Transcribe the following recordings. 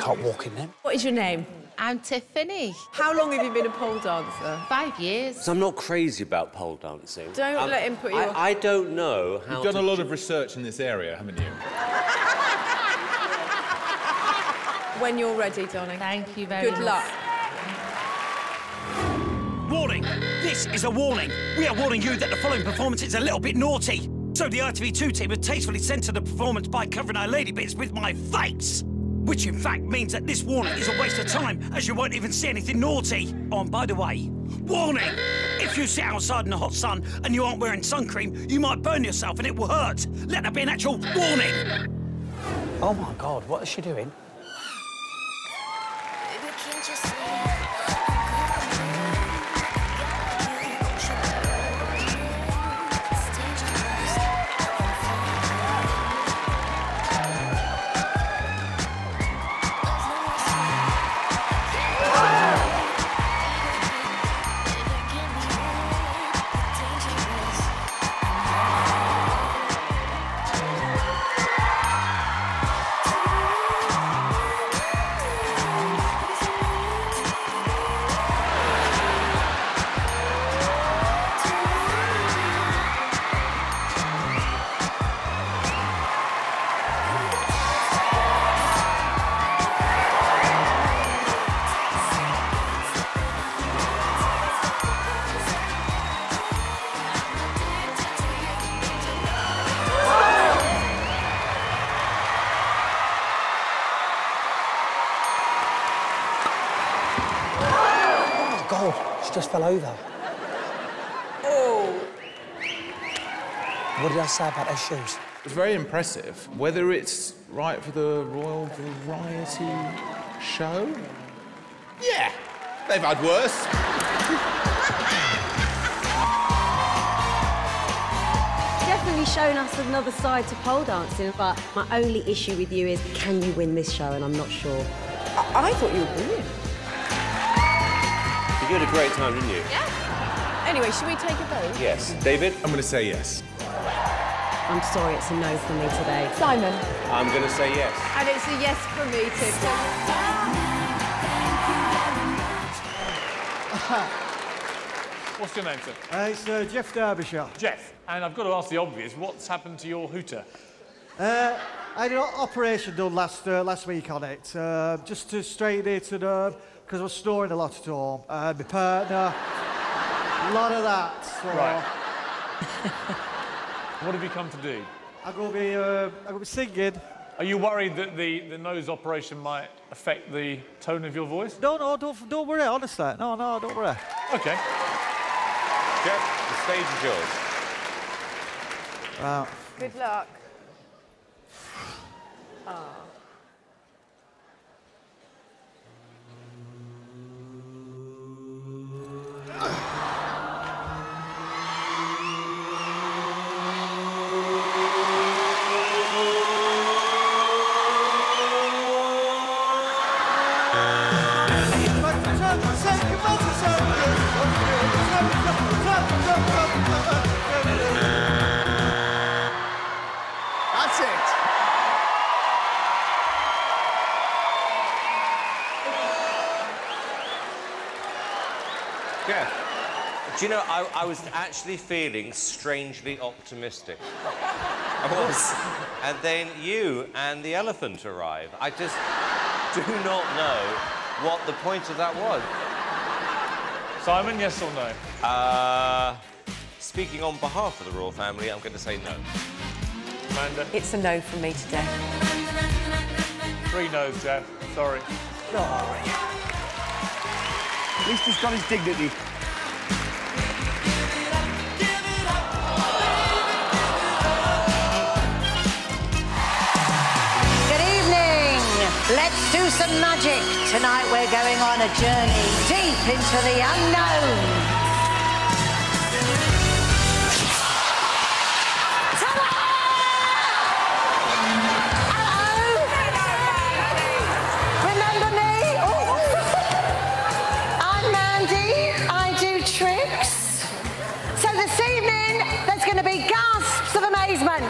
can't walk in them. What is your name? I'm Tiffany. How long have you been a pole dancer? 5 years. So I'm not crazy about pole dancing. Don't let him put you off. I don't know how You've done a lot of research in this area, haven't you? When you're ready, darling. Thank you very much. Good luck. Warning! This is a warning. We are warning you that the following performance is a little bit naughty. So the ITV2 team have tastefully censored the performance by covering our lady bits with my face. Which in fact means that this warning is a waste of time, as you won't even see anything naughty. Oh, and by the way, warning! If you sit outside in the hot sun and you aren't wearing sun cream, you might burn yourself and it will hurt. Let that be an actual warning. Oh, my God, what is she doing? God, she just fell over. Oh. What did I say about those shoes? It's very impressive. Whether it's right for the Royal Variety Show? Yeah, they've had worse. Definitely shown us another side to pole dancing, but my only issue with you is, can you win this show? And I'm not sure. I thought you were brilliant. You had a great time, didn't you? Yeah. Anyway, should we take a vote? Yes. David? I'm going to say yes. I'm sorry, it's a no for me today. Simon? I'm going to say yes. And it's a yes for me, Tiffany. What's your name, sir? It's Jeff Derbyshire. Jeff. And I've got to ask the obvious, what's happened to your hooter? I had an operation done last week on it, just to straighten it and because I was snoring a lot at home. My partner, a lot of that. So Right. What have you come to do? I'm going to be singing. Are you worried that the nose operation might affect the tone of your voice? No, don't worry, honestly. No, don't worry. OK. Jeff, the stage is yours. Good luck. Oh. That's it. Yeah. Do you know, I was actually feeling strangely optimistic. I was. And then you and the elephant arrive. I just do not know what the point of that was. Simon, yes or no? Speaking on behalf of the royal family, I'm going to say no. Amanda? It's a no from me today. 3 no's, Jeff. Sorry. At least he's got his dignity. Good evening. Let's do some magic. Tonight we're going on a journey deep into the unknown.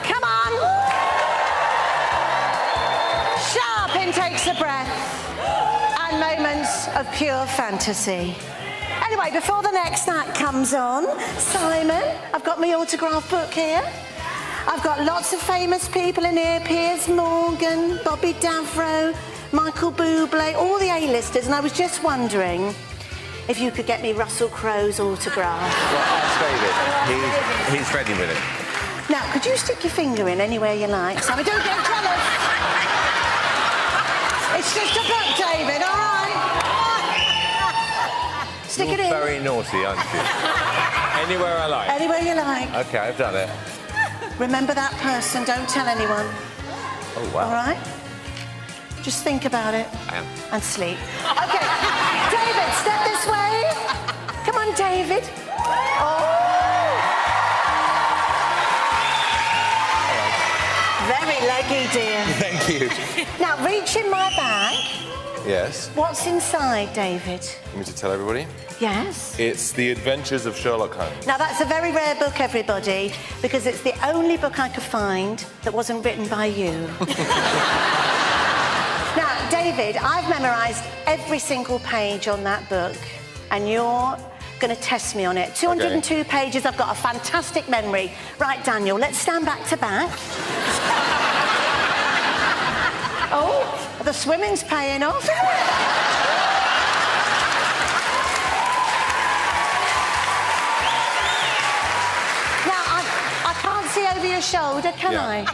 Come on! Sharp intakes of breath. moments of pure fantasy. Anyway, before the next act comes on, Simon, I've got my autograph book here. I've got lots of famous people in here. Piers Morgan, Bobby Davro, Michael Bublé, all the A-listers, and I was just wondering if you could get me Russell Crowe's autograph. Well, ask David. He's ready with it. Now, could you stick your finger in anywhere you like? Simon, don't get jealous. It's just a book, David, all right? Stick it in. You're very naughty, aren't you? Anywhere I like. Anywhere you like. OK, I've done it. Remember that person, don't tell anyone. Oh, wow. All right? Just think about it. I am. And sleep. OK, David, step this way. Come on, David. Oh. Very leggy, dear. Thank you. Now, reach in my bag. Yes. What's inside, David? Want me to tell everybody? Yes. It's The Adventures of Sherlock Holmes. Now, that's a very rare book, everybody, because it's the only book I could find that wasn't written by you. Now, David, I've memorised every single page on that book, and you're going to test me on it. 202 pages, I've got a fantastic memory. Right, Daniel, let's stand back to back. Oh, the swimming's paying off. I can't see over your shoulder, can I?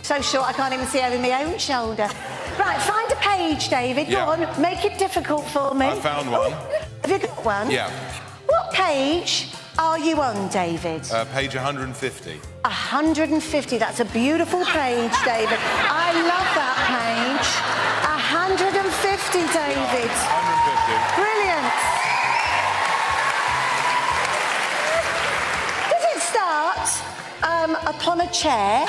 So short I can't even see over my own shoulder. Right, find a page, David. Go on, make it difficult for me. I found one. Have you got one? Yeah. What page are you on, David? Page 150. 150, that's a beautiful page, David. I love that page. 150, David. 150. Brilliant. Does it start upon a chair?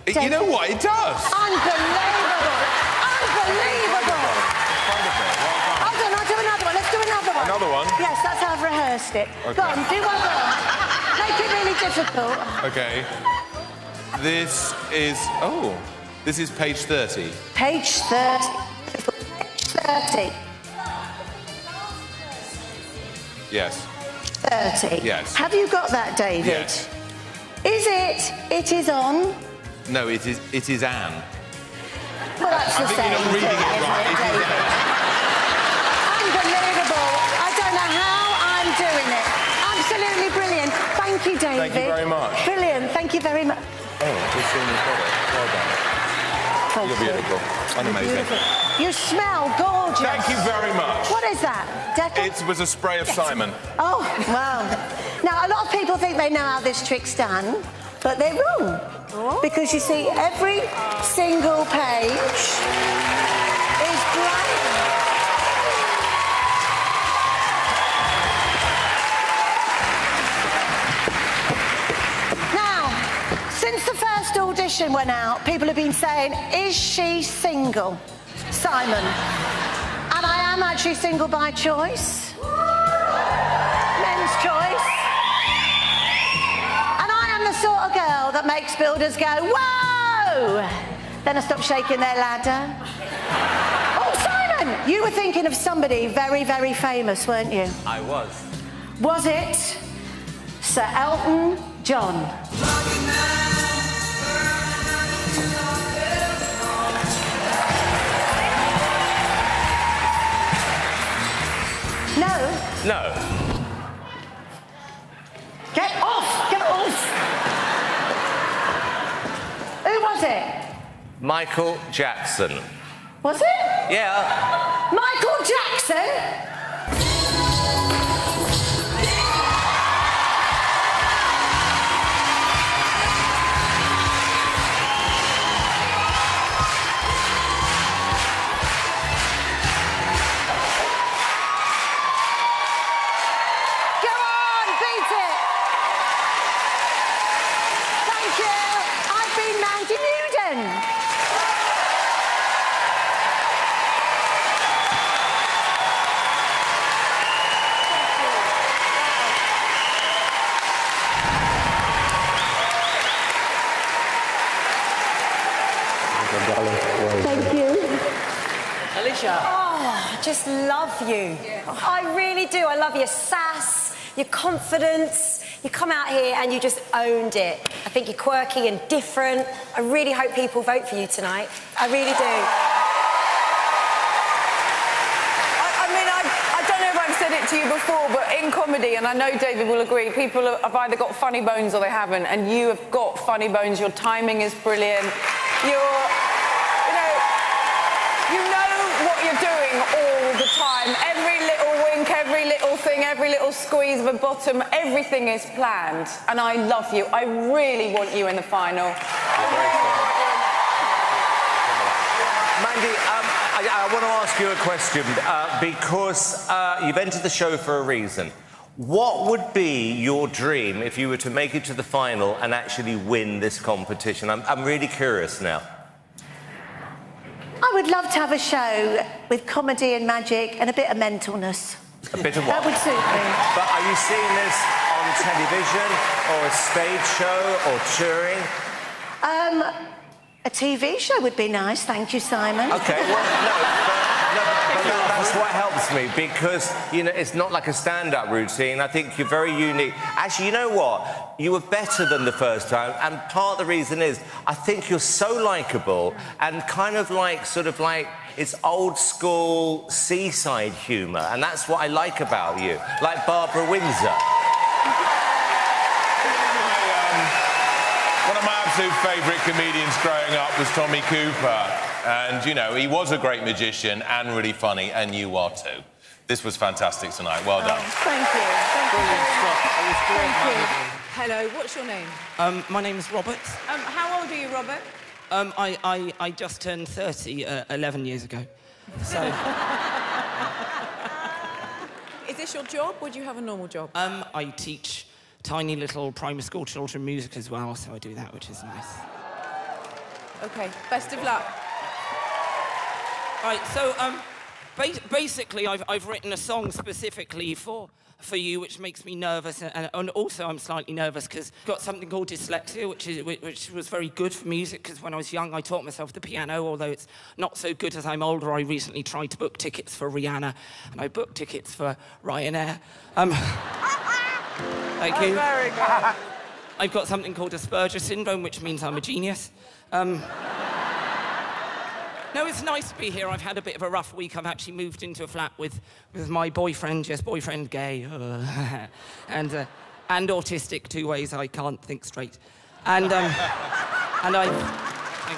You know what? It does. Unbelievable. Unbelievable. Hold on, I'll do another one. Let's do another one. Another one? Yes, that's how I've rehearsed it. Okay. Go on, do one more. Make it really difficult. OK. This is... Oh. This is page 30. Page 30. Page 30. Yes. 30. Yes. Have you got that, David? Yes. Is it? It is on? No, it is Anne. Well, that's the same. I think you're not reading it right. It is Anne. Unbelievable. I don't know how I'm doing it. Absolutely brilliant. Thank you, David. Thank you very much. Brilliant. Thank you very much. Oh, we've seen your product. Well done. You're beautiful. And amazing. You smell gorgeous. Thank you very much. What is that? It was a spray of Simon. Oh, wow. Now, a lot of people think they know how this trick's done, but they're wrong. Oh. Because, you see, every single page is blank. Now, since the first audition went out, people have been saying, is she single? Simon. And I am actually single by choice. Men's choice. And I am the sort of girl that makes builders go, whoa! Then I stop shaking their ladder. Oh, Simon, you were thinking of somebody very, very famous, weren't you? I was. Was it Sir Elton John? No. No. Get off! Get off! Who was it? Michael Jackson. Was it? Yeah. Michael Jackson? just love you. I really do. I love your sass, your confidence. You come out here and you just owned it. I think you're quirky and different. I really hope people vote for you tonight. I really do. I don't know if I've said it to you before, but in comedy, and I know David will agree, people have either got funny bones or they haven't, and you have got funny bones. Your timing is brilliant. You know what you're doing all the time. Every little wink, every little thing, every little squeeze of a bottom, everything is planned. And I love you. I really want you in the final. Mandy, I want to ask you a question because you've entered the show for a reason. What would be your dream if you were to make it to the final and actually win this competition? I'm really curious now. I would love to have a show with comedy and magic and a bit of mentalness. A bit of what? That would suit me. But are you seeing this on television or a stage show or touring? A TV show would be nice, thank you, Simon. OK, well, that's what helps me, because, you know, it's not like a stand-up routine. I think you're very unique. Actually, you know what? You were better than the first time, and part of the reason is I think you're so likeable and kind of like, sort of like, it's old-school seaside humour, and that's what I like about you, like Barbara Windsor. One of my absolute favourite comedians growing up was Tommy Cooper. And, you know, he was a great magician and really funny, and you are too. This was fantastic tonight. Well done. Thank you. Thank you. Thank you. Hello, what's your name? My name is Robert. How old are you, Robert? I just turned 30 11 years ago. So... Is this your job, or do you have a normal job? I teach tiny little primary school children music as well, so I do that, which is nice. OK, best of luck. Right, so, basically, I've written a song specifically for you, which makes me nervous, and also I'm slightly nervous because I've got something called dyslexia, which was very good for music, because when I was young, I taught myself the piano, although it's not so good as I'm older. I recently tried to book tickets for Rihanna, and I booked tickets for Ryanair. Thank you. Very good. I've got something called Asperger syndrome, which means I'm a genius. No, it's nice to be here. I've had a bit of a rough week. I've actually moved into a flat with my boyfriend, yes, boyfriend gay, and autistic, 2 ways I can't think straight. And thank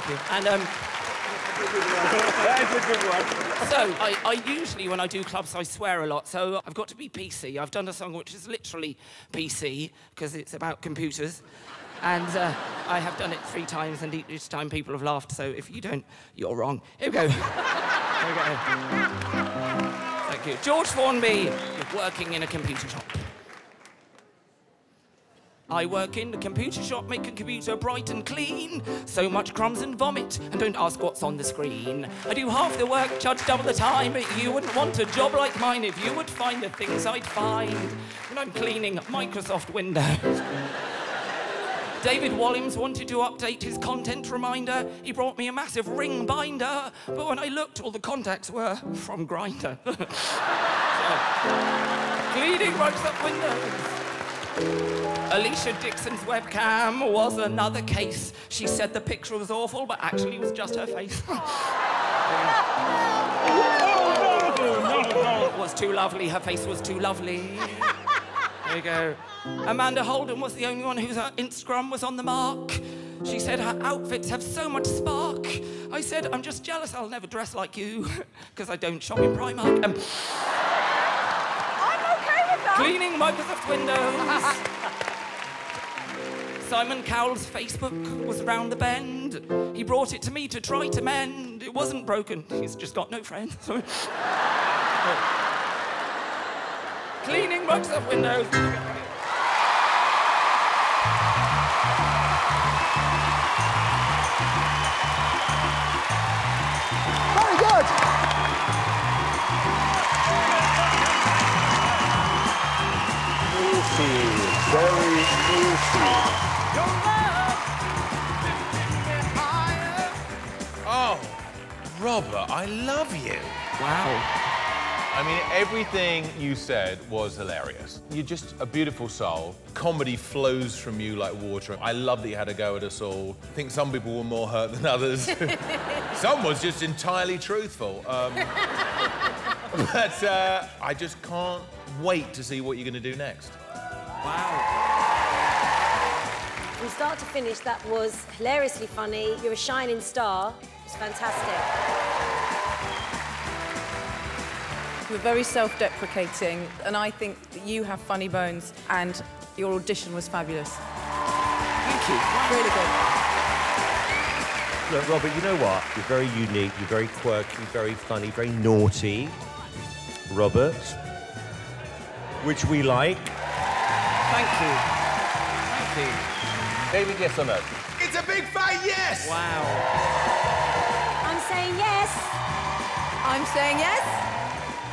you. And That's a good one. So, I usually, when I do clubs, I swear a lot, so I've got to be PC. I've done a song which is literally PC, because it's about computers. And I have done it 3 times, and each time people have laughed, so if you don't, you're wrong. Here we go. Here we go. Thank you. George Formby, working in a computer shop. I work in a computer shop, make a computer bright and clean. So much crumbs and vomit, and don't ask what's on the screen. I do half the work, charge double the time. You wouldn't want a job like mine if you would find the things I'd find when I'm cleaning Microsoft Windows. David Walliams wanted to update his content reminder. He brought me a massive ring binder, but when I looked, all the contacts were from Grindr. Cleaning Microsoft Windows. Alicia Dixon's webcam was another case. She said the picture was awful, but actually it was just her face. It was too lovely. Her face was too lovely. There you go. Amanda Holden was the only one whose Instagram was on the mark. She said her outfits have so much spark. I said, I'm just jealous I'll never dress like you, because I don't shop in Primark. I'm OK with that. Cleaning Microsoft Windows. Simon Cowell's Facebook was round the bend. He brought it to me to try to mend. It wasn't broken, he's just got no friends. Cleaning Microsoft Windows. Very good. Juicy, very juicy. Oh, Robert, I love you. Wow. I mean, everything you said was hilarious. You're just a beautiful soul. Comedy flows from you like water. I love that you had a go at us all. I think some people were more hurt than others. Some was just entirely truthful. But I just can't wait to see what you're going to do next. Wow. From start to finish, that was hilariously funny. You're a shining star. It's fantastic. You're very self-deprecating, and I think that you have funny bones, and your audition was fabulous. Thank you. Really good. Look, Robert, you know what? You're very unique, you're very quirky, very funny, very naughty. Robert, which we like. Thank you. Thank you. David, yes or no? It's a big fat yes! Wow. I'm saying yes. I'm saying yes.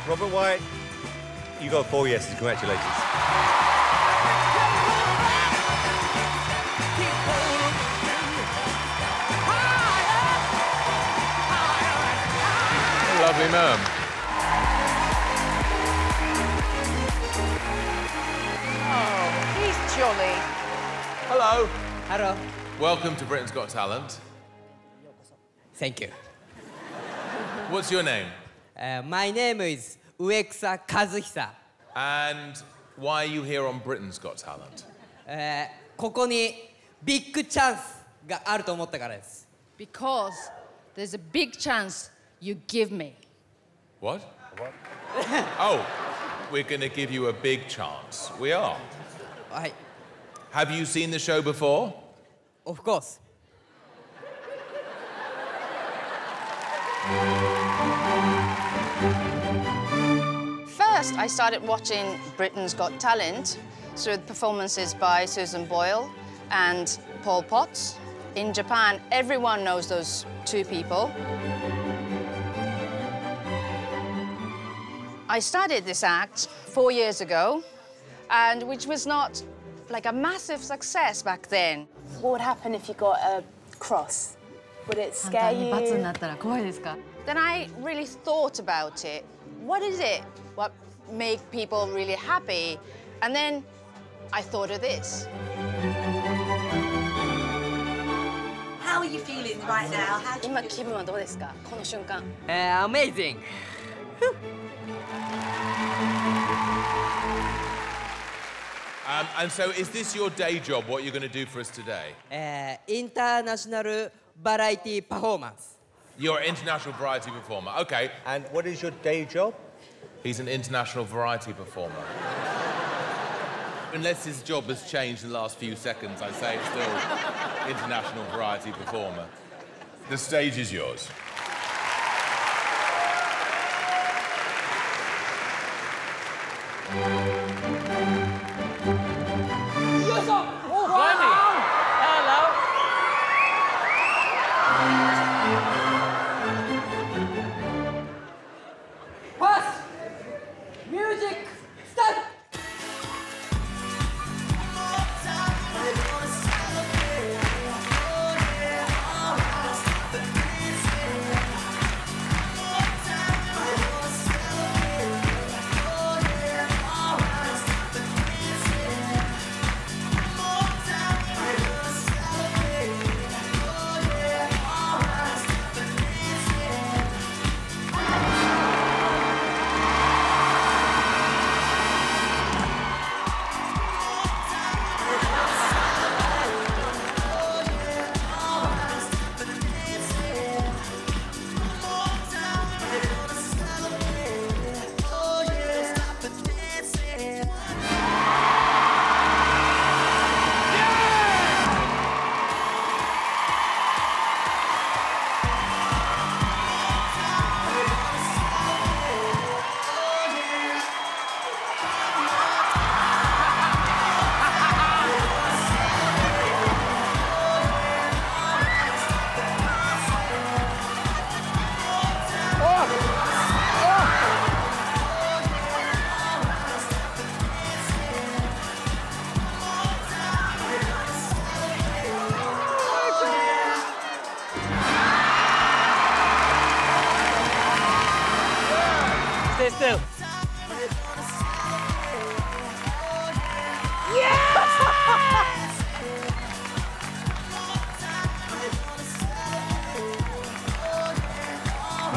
Robert White, you got 4 yeses. Congratulations. Lovely man. Oh, he's jolly. Hello. Hello. Welcome to Britain's Got Talent. Thank you. What's your name? My name is Uekusa Kazuhisa. And why are you here on Britain's Got Talent? ここにビッグチャンスがあると思ったからです。Because there's a big chance you give me. What? What? Oh, we're going to give you a big chance. We are. はい。Have you seen the show before? Of course. First, I started watching Britain's Got Talent through performances by Susan Boyle and Paul Potts. In Japan, everyone knows those two people. I started this act 4 years ago, and which was not like a massive success back then. What would happen if you got a cross? Would it scare you? Then I really thought about it. What is it? What make people really happy? And then I thought of this. How are you feeling right now? How do you 今気分はどうですか？この瞬間。Amazing. And so is this your day job, what you're going to do for us today? International variety performance. You're an international variety performer. OK. And what is your day job? He's an international variety performer. Unless his job has changed in the last few seconds, I say it's still international variety performer. The stage is yours. Oh, blimey. Hello. Pass. Music. Start.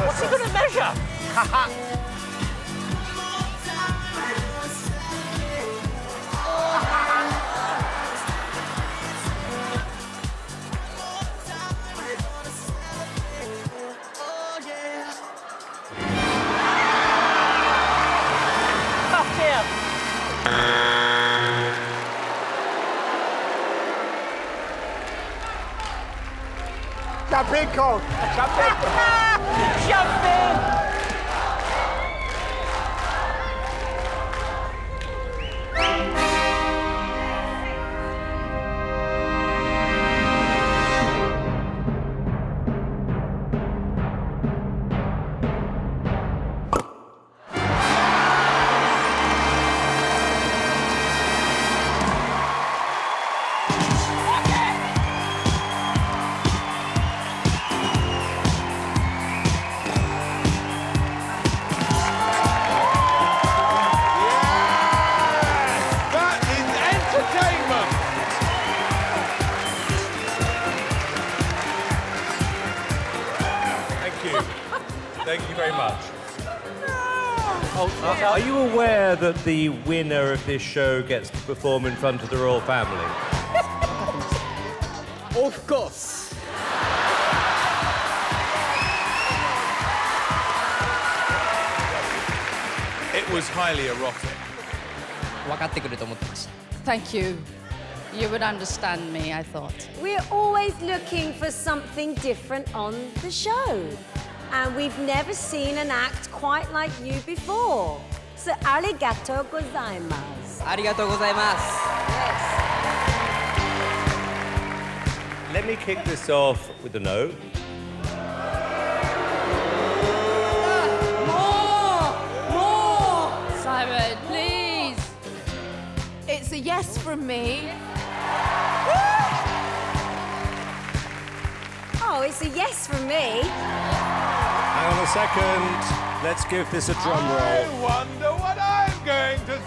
What's he going to measure? Jump in, Cole. Jump in. Jump in. Thank you very much. Are you aware that the winner of this show gets to perform in front of the royal family? Of course. It was highly erotic. 分かってくると思ってました。 Thank you. You would understand me, I thought. We're always looking for something different on the show. And we've never seen an act quite like you before. So, arigatou gozaimasu. ありがとうございます。 Let me kick this off with a no. Simon, please. It's a yes from me. Oh, it's a yes from me. Hang on a second. Let's give this a drum roll. I wonder what I'm going to